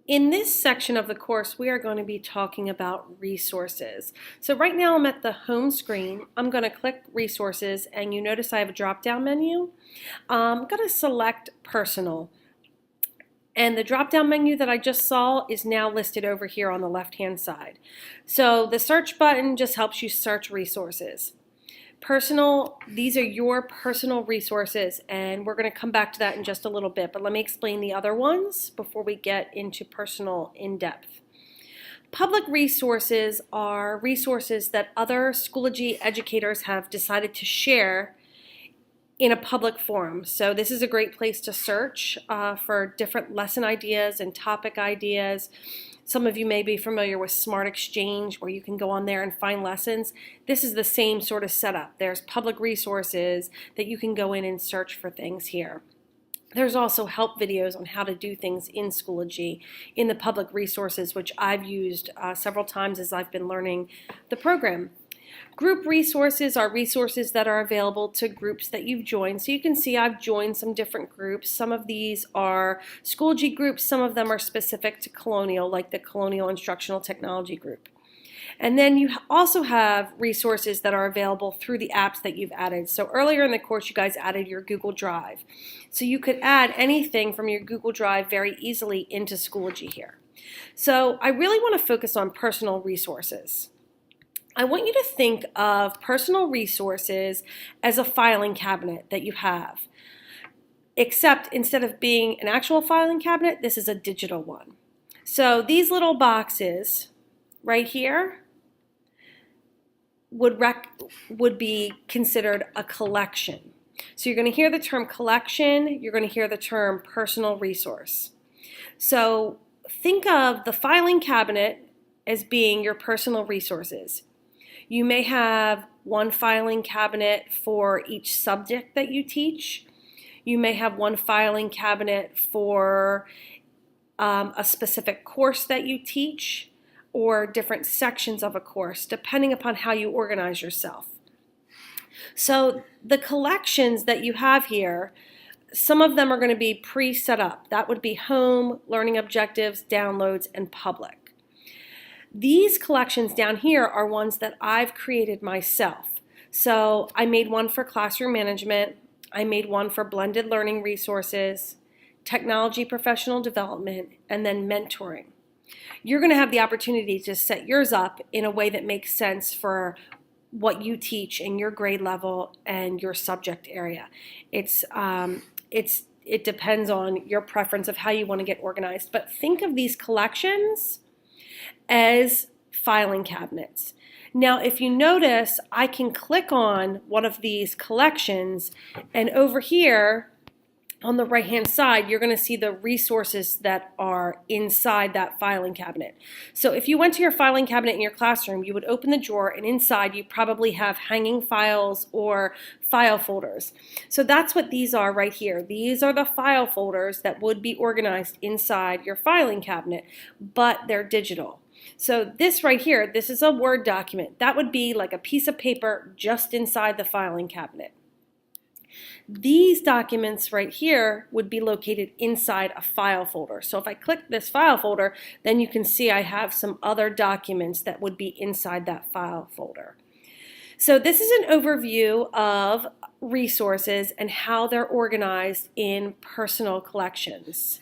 In this section of the course, we are going to be talking about resources. So right now I'm at the home screen. I'm going to click resources and you notice I have a drop-down menu. I'm going to select personal. And the drop-down menu that I just saw is now listed over here on the left-hand side. So the search button just helps you search resources. Personal, these are your personal resources, and we're going to come back to that in just a little bit, but let me explain the other ones before we get into personal in depth. Public resources are resources that other Schoology educators have decided to share in a public forum. So this is a great place to search for different lesson ideas and topic ideas. Some of you may be familiar with Smart Exchange, where you can go on there and find lessons. This is the same sort of setup. There's public resources that you can go in and search for things here. There's also help videos on how to do things in Schoology in the public resources, which I've used several times as I've been learning the program. Group resources are resources that are available to groups that you've joined. So you can see I've joined some different groups. Some of these are Schoology groups. Some of them are specific to Colonial, like the Colonial Instructional Technology group. And then you also have resources that are available through the apps that you've added. So earlier in the course, you guys added your Google Drive. So you could add anything from your Google Drive very easily into Schoology here. So I really want to focus on personal resources. I want you to think of personal resources as a filing cabinet that you have, except instead of being an actual filing cabinet, this is a digital one. So these little boxes right here would be considered a collection. So you're going to hear the term collection, you're going to hear the term personal resource. So think of the filing cabinet as being your personal resources. You may have one filing cabinet for each subject that you teach. You may have one filing cabinet for a specific course that you teach, or different sections of a course, depending upon how you organize yourself. So the collections that you have here, some of them are going to be pre-set up. That would be home, learning objectives, downloads, and public. These collections down here are ones that I've created myself. So I made one for classroom management, I made one for blended learning resources, technology professional development, and then mentoring. You're going to have the opportunity to set yours up in a way that makes sense for what you teach in your grade level and your subject area. It depends on your preference of how you want to get organized. But think of these collections as filing cabinets. Now, if you notice, I can click on one of these collections, and over here on the right-hand side, you're going to see the resources that are inside that filing cabinet. So if you went to your filing cabinet in your classroom, you would open the drawer, and inside you probably have hanging files or file folders. So that's what these are right here. These are the file folders that would be organized inside your filing cabinet, but they're digital. So this right here, this is a Word document. That would be like a piece of paper just inside the filing cabinet. These documents right here would be located inside a file folder. So if I click this file folder, then you can see I have some other documents that would be inside that file folder. So this is an overview of resources and how they're organized in personal collections.